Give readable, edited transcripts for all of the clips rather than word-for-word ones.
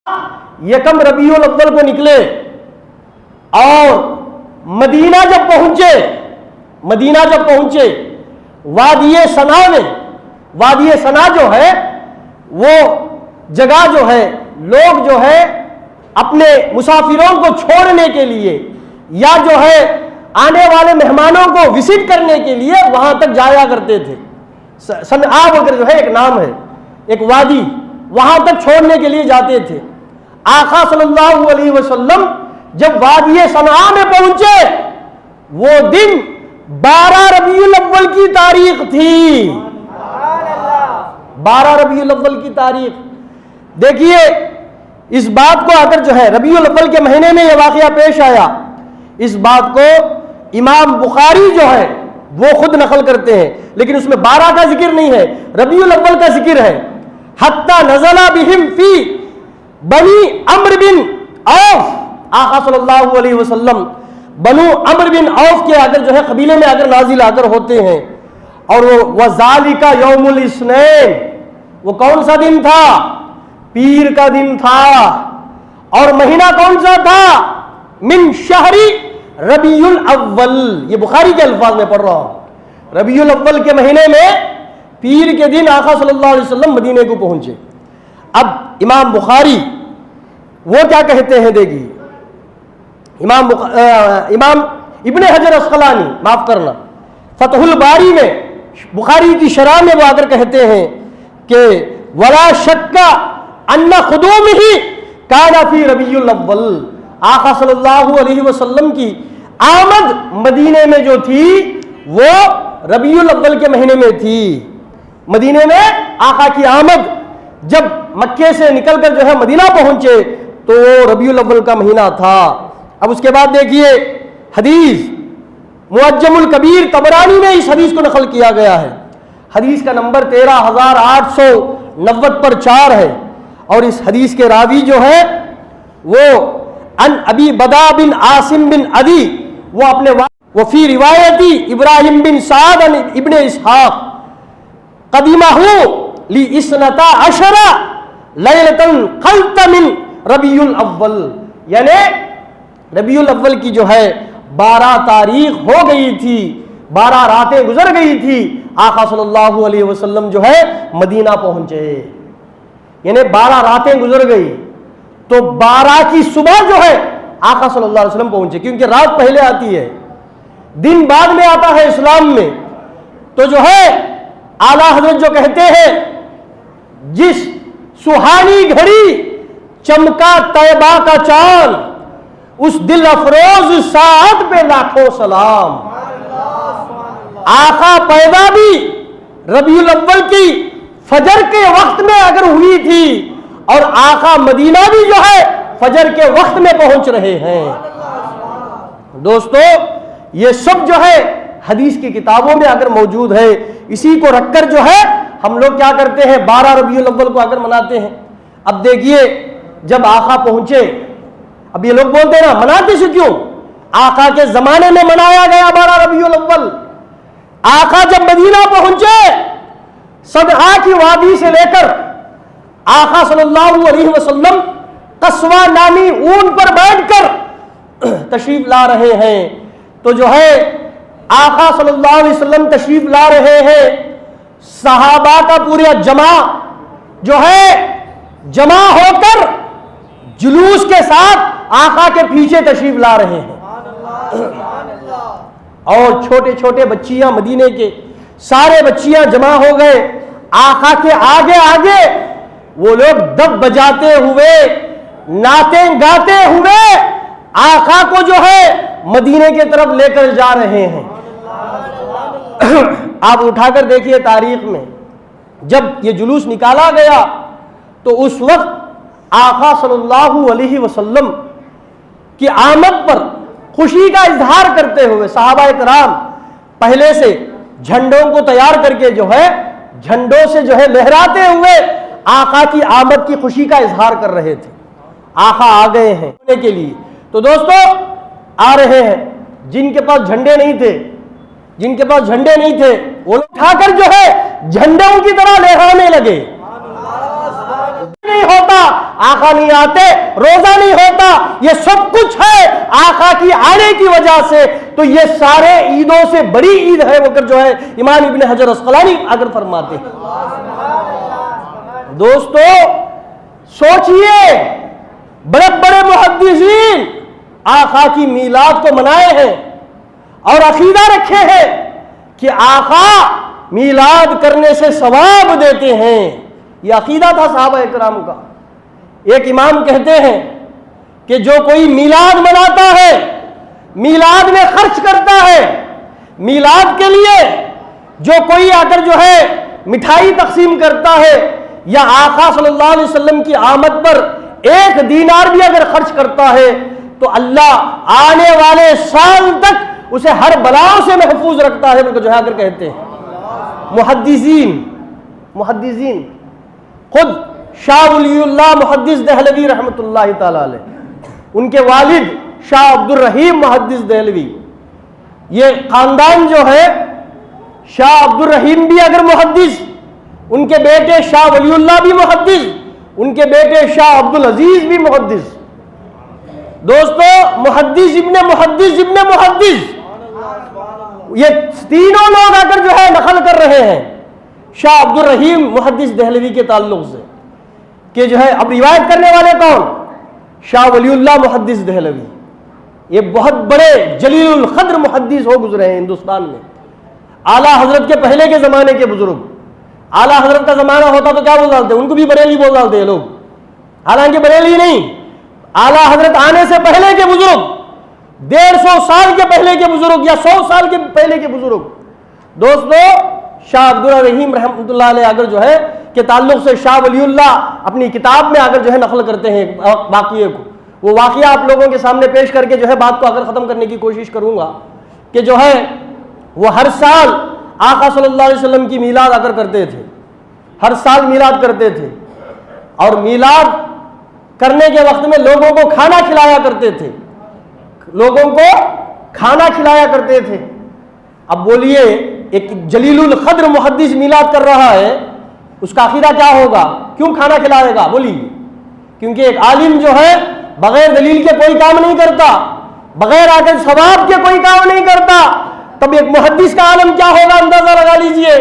یکم ربیع الاول کو نکلے اور مدینہ جب پہنچے وادی سنا جو ہے وہ جگہ جو ہے لوگ جو ہے اپنے مسافروں کو چھوڑنے کے لیے یا جو ہے آنے والے مہمانوں کو وزٹ کرنے کے لیے وہاں تک جایا کرتے تھے. صنعا وغیرہ جو ہے ایک نام ہے، ایک وادی، وہاں تک چھوڑنے کے لیے جاتے تھے. آقا صلی اللہ علیہ وسلم جب وادی صنعا میں پہنچے وہ دن 12 ربیع الاول کی تاریخ تھی. 12 ربیع الاول کی تاریخ. دیکھیے اس بات کو اگر جو ہے ربیع الاول کے مہینے میں یہ واقعہ پیش آیا، اس بات کو امام بخاری جو ہے وہ خود نقل کرتے ہیں، لیکن اس میں 12 کا ذکر نہیں ہے، ربیع الاول کا ذکر ہے. حتی نزل بہم فی بنی عمرو بن عوف، آقا صلی اللہ علیہ وسلم بنو عمرو بن عوف کے اگر جو ہے قبیلے میں اگر نازل اگر ہوتے ہیں، اور وہ وذالک یوم الاثنین، وہ کون سا دن تھا؟ پیر کا دن تھا. اور مہینہ کون سا تھا؟ من شہر ربیع الاول. یہ بخاری کے الفاظ میں پڑھ رہا ہوں. ربیع الاول کے مہینے میں پیر کے دن آقا صلی اللہ علیہ وسلم مدینے کو پہنچے. اب امام بخاری وہ کیا کہتے ہیں دیکھیے، امام ابن حجر اسقلانی، معاف کرنا، فتح الباری میں بخاری کی شرح میں وہ اگر کہتے ہیں کہ ولا شک ان قدومہ کان فی ربیع الاول، آقا صلی اللہ علیہ وسلم کی آمد مدینے میں جو تھی وہ ربیع الاول کے مہینے میں تھی. مدینے میں آقا کی آمد جب مکے سے نکل کر جو ہے مدینہ پہنچے تو وہ ربیع الاول کا مہینہ تھا. اب اس کے بعد دیکھیے حدیث معجم الکبیر طبرانی میں اس حدیث کو نقل کیا گیا ہے. حدیث کا نمبر 13890 پر 4 ہے، اور اس حدیث کے راوی جو ہے وہ ان ابی بدا بن عاصم بن عدی، وہ اپنے وفی روایتی ابراہیم بن سعد ابن اسحاق قدیمہ لی اسنتا عشرہ لیلۃ قلت من ربیع الاول، یعنی ربیع الاول کی جو ہے 12 تاریخ ہو گئی تھی، 12 راتیں گزر گئی تھی، آقا صلی اللہ علیہ وسلم جو ہے مدینہ پہنچے. یعنی 12 راتیں گزر گئی تو 12 کی صبح جو ہے آقا صلی اللہ علیہ وسلم پہنچے، کیونکہ رات پہلے آتی ہے، دن بعد میں آتا ہے اسلام میں. تو جو ہے اعلیٰ حضرت جو کہتے ہیں جس سہانی گھڑی چمکا طیبہ کا چاند، اس دل افروز ساعت پہ لاکھوں سلام. آقا پیدا بھی ربیع الاول کی فجر کے وقت میں اگر ہوئی تھی، اور آقا مدینہ بھی جو ہے فجر کے وقت میں پہنچ رہے ہیں. دوستو یہ سب جو ہے حدیث کی کتابوں میں اگر موجود ہے، اسی کو رکھ کر جو ہے ہم لوگ کیا کرتے ہیں 12 ربیع الاول کو اگر مناتے ہیں. اب دیکھیے جب آقا پہنچے، اب یہ لوگ بولتے ہیں نا مناتے سے کیوں؟ آقا کے زمانے میں منایا گیا 12 ربیع الاول. آقا جب مدینہ پہنچے صنعا کی وادی سے لے کر آقا صلی اللہ علیہ وسلم قصوہ نامی اون پر بیٹھ کر تشریف لا رہے ہیں. تو جو ہے آقا صلی اللہ علیہ وسلم تشریف لا رہے ہیں، صحابہ کا پورا جو ہے جمع ہو کر جلوس کے ساتھ آقا کے پیچھے تشریف لا رہے ہیں. اور چھوٹے چھوٹے بچیاں، مدینے کے سارے بچیاں جمع ہو گئے آقا کے آگے آگے. وہ لوگ دف بجاتے ہوئے، نعتیں گاتے ہوئے آقا کو جو ہے مدینے کی طرف لے کر جا رہے ہیں. آپ اٹھا کر دیکھیے تاریخ میں جب یہ جلوس نکالا گیا تو اس وقت آقا صلی اللہ علیہ وسلم کی آمد پر خوشی کا اظہار کرتے ہوئے صحابہ کرام پہلے سے جھنڈوں کو تیار کر کے جو ہے جھنڈوں سے جو ہے لہراتے ہوئے آقا کی آمد کی خوشی کا اظہار کر رہے تھے. آقا آ گئے ہیں کے لیے. تو دوستو آ رہے ہیں، جن کے پاس جھنڈے نہیں تھے وہ اٹھا کر جو ہے جھنڈوں کی طرح لہرانے لگے. نہیں ہوتا، آقا نہیں آتے، روزہ نہیں ہوتا، یہ سب کچھ ہے آقا کی آنے کی وجہ سے۔ تو یہ سارے عیدوں سے بڑی عید ہے وہ جو ہے امام ابن حجر عسقلانی اگر فرماتے ہیں۔ دوستو سوچئے، بڑے بڑے محدثین آقا کی میلاد کو منائے ہیں اور عقیدہ رکھے ہیں کہ آقا میلاد کرنے سے ثواب دیتے ہیں۔ یہ عقیدہ تھا صحابہ کرام کا۔ ایک امام کہتے ہیں کہ جو کوئی میلاد مناتا ہے، میلاد میں خرچ کرتا ہے، میلاد کے لیے جو کوئی آ کر جو ہے مٹھائی تقسیم کرتا ہے یا آقا صلی اللہ علیہ وسلم کی آمد پر 1 دینار بھی اگر خرچ کرتا ہے تو اللہ آنے والے سال تک اسے ہر بلاؤں سے محفوظ رکھتا ہے، جو ہے اگر کہتے ہیں محدثین خود شاہ ولی اللہ محدث دہلوی رحمۃ اللہ تعالی علیہ، ان کے والد شاہ عبد الرحیم محدث دہلوی، یہ خاندان جو ہے شاہ عبد الرحیم بھی اگر محدث، ان کے بیٹے شاہ ولی اللہ بھی محدث، ان کے بیٹے شاہ عبد العزیز بھی محدث۔ دوستو محدث ابن محدث ابن محدث، یہ تینوں لوگ آ کر جو ہے نقل کر رہے ہیں شاہ عبد الرحیم محدث دہلوی کے تعلق سے کہ جو ہے اب روایت کرنے والے کون؟ شاہ ولی اللہ محدث دہلوی۔ یہ بہت بڑے جلیل القدر محدث ہو گزرے ہیں ہندوستان میں، اعلیٰ حضرت کے پہلے کے زمانے کے بزرگ۔ اعلیٰ حضرت کا زمانہ ہوتا تو کیا بول ڈالتے؟ ان کو بھی بریلی بول ڈالتے ہیں لوگ، حالانکہ بریلی نہیں، اعلیٰ حضرت آنے سے پہلے کے بزرگ، 150 سال کے پہلے کے بزرگ یا 100 سال کے پہلے کے بزرگ۔ دوستو شاہ عبد الرحیم رحمۃ اللہ علیہ اگر جو ہے کے تعلق سے شاہ ولی اللہ اپنی کتاب میں اگر جو ہے نقل کرتے ہیں واقعے کو، وہ واقعہ آپ لوگوں کے سامنے پیش کر کے جو ہے بات کو اگر ختم کرنے کی کوشش کروں گا کہ جو ہے وہ ہر سال آقا صلی اللہ علیہ وسلم کی میلاد اگر کرتے تھے، ہر سال میلاد کرتے تھے، اور میلاد کرنے کے وقت میں لوگوں کو کھانا کھلایا کرتے تھے، لوگوں کو کھانا کھلایا کرتے تھے۔ اب بولیے ایک جلیل القدر محدث میلاد کر رہا ہے، اس کا عقیدہ کیا ہوگا؟ کیوں کھانا کھلائے گا؟ بولیے، کیونکہ ایک عالم جو ہے بغیر دلیل کے کوئی کام نہیں کرتا، بغیر آگے ثواب کے کوئی کام نہیں کرتا، تب ایک محدث کا عالم کیا ہوگا اندازہ لگا لیجئے۔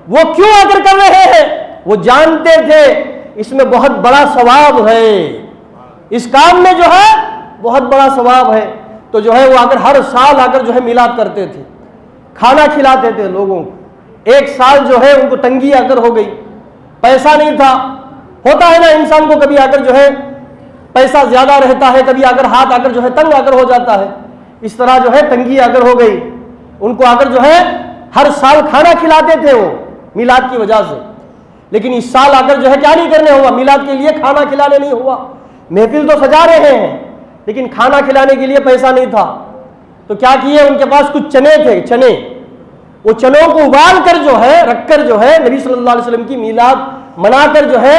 وہ کیوں اگر کر رہے ہیں؟ وہ جانتے تھے اس میں بہت بڑا ثواب ہے، اس کام میں جو ہے بہت بڑا ثواب ہے، تو جو ہے وہ اگر ہر سال اگر جو ہے میلاد کرتے تھے، کھانا کھلاتے تھے لوگوں کو۔ ایک سال جو ہے ان کو تنگی اگر ہو گئی، پیسہ نہیں تھا، ہوتا ہے نا انسان کو کبھی اگر جو ہے پیسہ زیادہ رہتا ہے، کبھی اگر ہاتھ اگر جو ہے تنگ اگر ہو جاتا ہے، اس طرح جو ہے تنگی اگر ہو گئی، ان کو اگر جو ہے ہر سال کھانا کھلاتے تھے وہ میلاد کی وجہ سے، لیکن اس سال اگر جو ہے کیا نہیں کرنے ہوا؟ میلاد کے لیے کھانا کھلانے نہیں ہوا۔ محفل تو سجا رہے ہیں لیکن کھانا کھلانے کے لیے پیسہ نہیں تھا، تو کیا کیے؟ ان کے پاس کچھ چنے تھے، چنے، وہ چنوں کو ابال کر جو ہے رکھ کر جو ہے نبی صلی اللہ علیہ وسلم کی میلاد منا کر جو ہے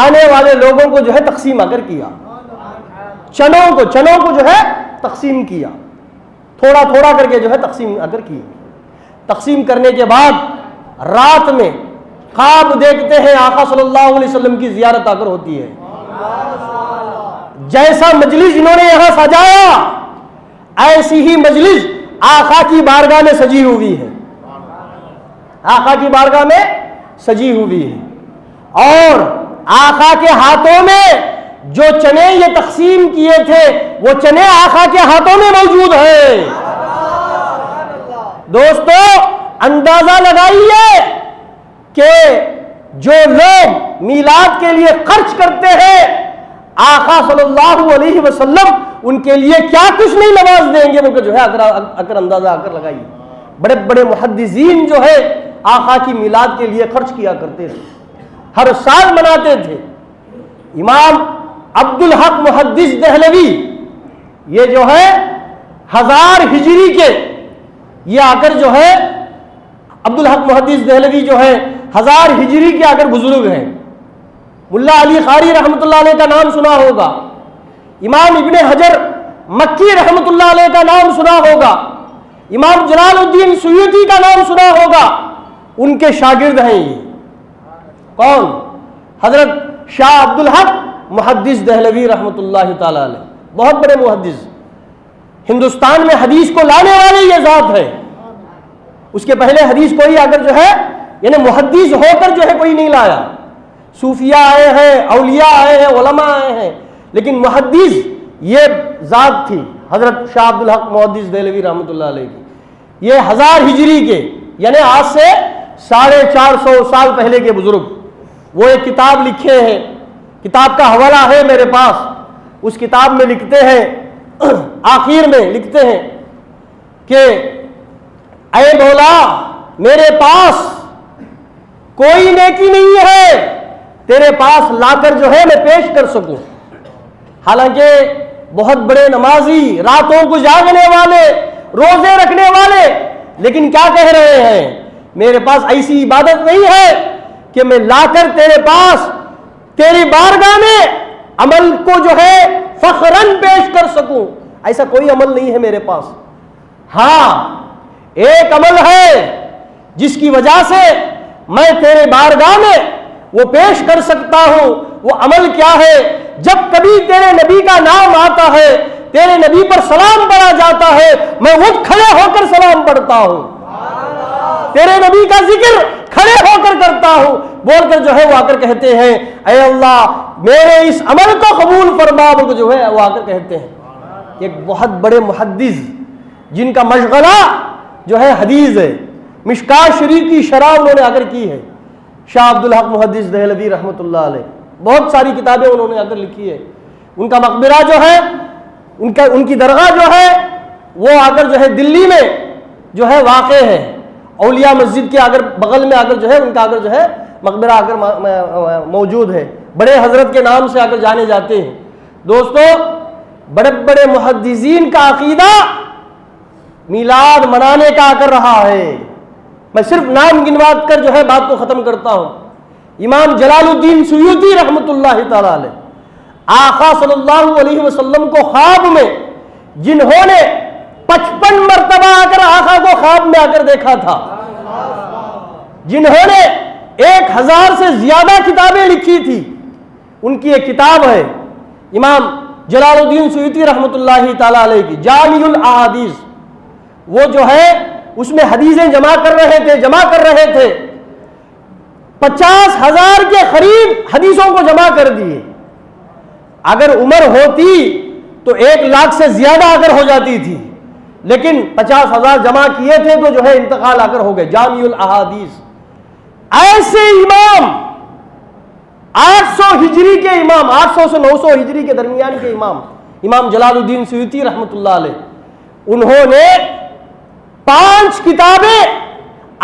آنے والے لوگوں کو جو ہے تقسیم اگر کیا، چنوں کو جو ہے تقسیم کیا، تھوڑا تھوڑا کر کے جو ہے تقسیم اگر کی۔ تقسیم کرنے کے بعد رات میں خواب دیکھتے ہیں آقا صلی اللہ علیہ وسلم کی زیارت اگر ہوتی ہے، جیسا مجلس انہوں نے یہاں سجایا ایسی ہی مجلس آقا کی بارگاہ میں سجی ہوئی ہے، آقا کی بارگاہ میں سجی ہوئی ہے، اور آقا کے ہاتھوں میں جو چنے یہ تقسیم کیے تھے وہ چنے آقا کے ہاتھوں میں موجود ہیں۔ دوستو اندازہ لگائیے کہ جو لوگ میلاد کے لیے خرچ کرتے ہیں آقا صلی اللہ علیہ وسلم ان کے لیے کیا کچھ نہیں نواز دیں گے، وہ جو ہے اگر اندازہ اگر لگائیے۔ بڑے بڑے محدثین جو ہے آقا کی میلاد کے لیے خرچ کیا کرتے تھے، ہر سال مناتے تھے۔ امام عبد الحق محدث دہلوی یہ جو ہے 1000 ہجری کے، یہ آ کر جو ہے عبد الحق محدث دہلوی جو ہے 1000 ہجری کے اگر بزرگ ہیں۔ ملا علی قاری رحمۃ اللہ علیہ کا نام سنا ہوگا، امام ابن حجر مکی رحمۃ اللہ علیہ کا نام سنا ہوگا، امام جلال الدین سیوطی کا نام سنا ہوگا، ان کے شاگرد ہیں یہ۔ کون؟ حضرت شاہ عبدالحق محدث دہلوی رحمۃ اللہ تعالی علیہ، بہت بڑے محدث، ہندوستان میں حدیث کو لانے والے یہ ذات ہے. اس کے پہلے حدیث کوئی اگر جو ہے یعنی محدث ہو کر جو ہے کوئی نہیں لایا. صوفیاء آئے ہیں، اولیاء آئے ہیں، علماء آئے ہیں، لیکن محدث یہ ذات تھی حضرت شاہ عبدالحق محدث دہلوی رحمۃ اللہ علیہ کی. یہ 1000 ہجری کے یعنی آج سے 450 سال پہلے کے بزرگ، وہ ایک کتاب لکھے ہیں. کتاب کا حوالہ ہے میرے پاس. اس کتاب میں لکھتے ہیں، آخر میں لکھتے ہیں کہ اے مولا میرے پاس کوئی نیکی نہیں ہے تیرے پاس لا کر جو ہے میں پیش کر سکوں. حالانکہ بہت بڑے نمازی، راتوں کو جاگنے والے، روزے رکھنے والے، لیکن کیا کہہ رہے ہیں؟ میرے پاس ایسی عبادت نہیں ہے کہ میں لا کر تیرے پاس تیری بارگاہ میں عمل کو جو ہے فخراً پیش کر سکوں. ایسا کوئی عمل نہیں ہے میرے پاس. ہاں ایک عمل ہے جس کی وجہ سے میں تیرے بارگاہ میں وہ پیش کر سکتا ہوں. وہ عمل کیا ہے؟ جب کبھی تیرے نبی کا نام آتا ہے، تیرے نبی پر سلام پڑھا جاتا ہے، میں وہ کھڑے ہو کر سلام پڑھتا ہوں. تیرے نبی کا ذکر کھڑے ہو کر کرتا ہوں. بول کر جو ہے وہ آ کر کہتے ہیں اے اللہ میرے اس عمل کو قبول فرما. وہ جو ہے وہ آ کر کہتے ہیں. ایک بہت بڑے محدث جن کا مشغلہ جو ہے حدیث ہے، مشکات شریف کی شرح انہوں نے اگر کی ہے، شاہ عبدالحق محدث دہلوی رحمۃ اللہ علیہ. بہت ساری کتابیں انہوں نے اگر لکھی ہے. ان کا مقبرہ جو ہے، ان کی درگاہ جو ہے وہ اگر جو ہے دلی میں جو ہے واقع ہے. اولیاء مسجد کے اگر بغل میں اگر جو ہے ان کا اگر جو ہے مقبرہ اگر موجود ہے. بڑے حضرت کے نام سے اگر جانے جاتے ہیں. دوستو بڑے بڑے محدثین کا عقیدہ میلاد منانے کا کر رہا ہے. میں صرف نام گنوا کر جو ہے بات کو ختم کرتا ہوں. امام جلال الدین سیوطی رحمۃ اللہ تعالی علیہ، آقا صلی اللہ علیہ وسلم کو خواب میں جنہوں نے 55 مرتبہ آ کر آقا کو خواب میں آ کر دیکھا تھا، جنہوں نے 1000 سے زیادہ کتابیں لکھی تھی، ان کی ایک کتاب ہے امام جلال الدین سیوطی رحمۃ اللہ تعالی علیہ کی جامع الاحادیث. وہ جو ہے اس میں حدیثیں جمع کر رہے تھے 50,000 کے قریب حدیثوں کو جمع کر دیے. اگر عمر ہوتی تو 1 لاکھ سے زیادہ اگر ہو جاتی تھی، لیکن 50,000 جمع کیے تھے تو جو ہے انتقال آ کر ہو گئے. جامع الاحادیث. ایسے امام 800 ہجری کے امام، 800 سے 900 ہجری کے درمیان کے امام جلال الدین سیوطی رحمۃ اللہ علیہ، انہوں نے 5 کتابیں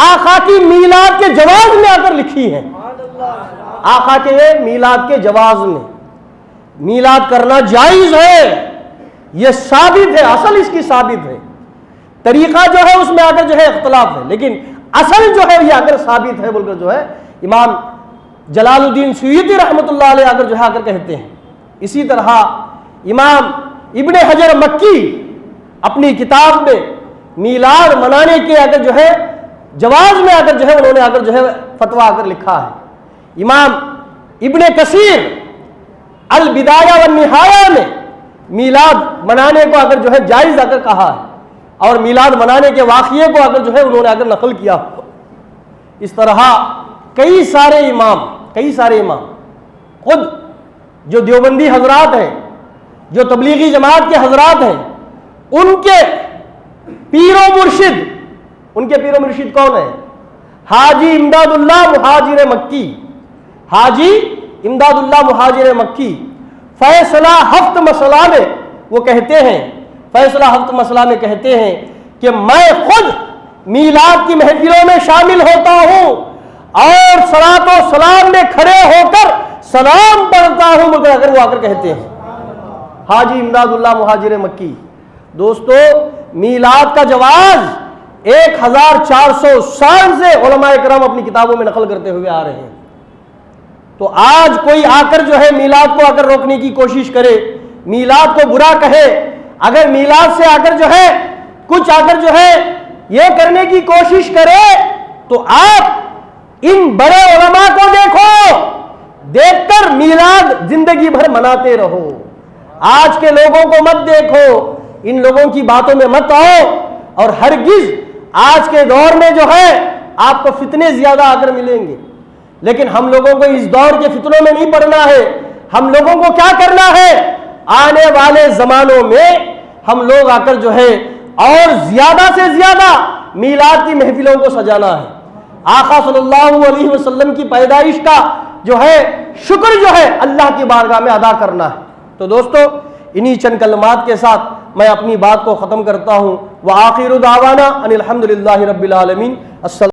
آقا کی میلاد کے جواز میں آ کر لکھی ہیں. آقا کے میلاد کے جواز میں میلاد کرنا جائز ہے، یہ ثابت ہے، اصل اس کی ثابت ہے. طریقہ جو ہے اس میں اگر جو ہے اختلاف ہے، لیکن اصل جو ہے یہ اگر ثابت ہے بول کر جو ہے امام جلال الدین سیوطی رحمۃ اللہ علیہ اگر جو ہے اگر کہتے ہیں. اسی طرح امام ابن حجر مکی اپنی کتاب میں میلاد منانے کے اگر جو ہے جواز میں اگر جو ہے انہوں نے اگر جو ہے فتویٰ اگر لکھا ہے. امام ابن کثیر البدایہ والنہایہ میں میلاد منانے کو اگر جو ہے جائز اگر کہا ہے، اور میلاد منانے کے واقعے کو اگر جو ہے انہوں نے اگر نقل کیا. اس طرح کئی سارے امام خود جو دیوبندی حضرات ہیں، جو تبلیغی جماعت کے حضرات ہیں، ان کے پیر و مرشد کون ہے؟ حاجی امداد اللہ مہاجر مکی. حاجی امداد اللہ مہاجر مکی فیصلہ ہفت مسئلہ میں وہ کہتے ہیں، فیصلہ ہفت مسئلہ میں کہتے ہیں کہ میں خود میلاد کی محفلوں میں شامل ہوتا ہوں اور صلاۃ و سلام میں کھڑے ہو کر سلام پڑھتا ہوں، مگر اگر وہ آ کر کہتے ہیں حاجی امداد اللہ مہاجر مکی. دوستو میلاد کا جواز 1400 سال سے علماء کرام اپنی کتابوں میں نقل کرتے ہوئے آ رہے ہیں. تو آج کوئی آ کر جو ہے میلاد کو اگر روکنے کی کوشش کرے، میلاد کو برا کہے، اگر میلاد سے آ کر جو ہے کچھ آ کر جو ہے یہ کرنے کی کوشش کرے، تو آپ ان بڑے علماء کو دیکھ کر میلاد زندگی بھر مناتے رہو. آج کے لوگوں کو مت دیکھو، ان لوگوں کی باتوں میں مت آؤ، اور ہرگز آج کے دور میں جو ہے آپ کو فتنے زیادہ آ کر ملیں گے، لیکن ہم لوگوں کو اس دور کے فتنوں میں نہیں پڑنا ہے. ہم لوگوں کو کیا کرنا ہے؟ آنے والے زمانوں میں ہم لوگ آ کر جو ہے اور زیادہ سے زیادہ میلاد کی محفلوں کو سجانا ہے. آقا صلی اللہ علیہ وسلم کی پیدائش کا جو ہے شکر جو ہے اللہ کی بارگاہ میں ادا کرنا ہے. تو دوستو انہی چند کلمات کے ساتھ میں اپنی بات کو ختم کرتا ہوں. وآخر دعوانا ان الحمد للہ رب العالمین. السلام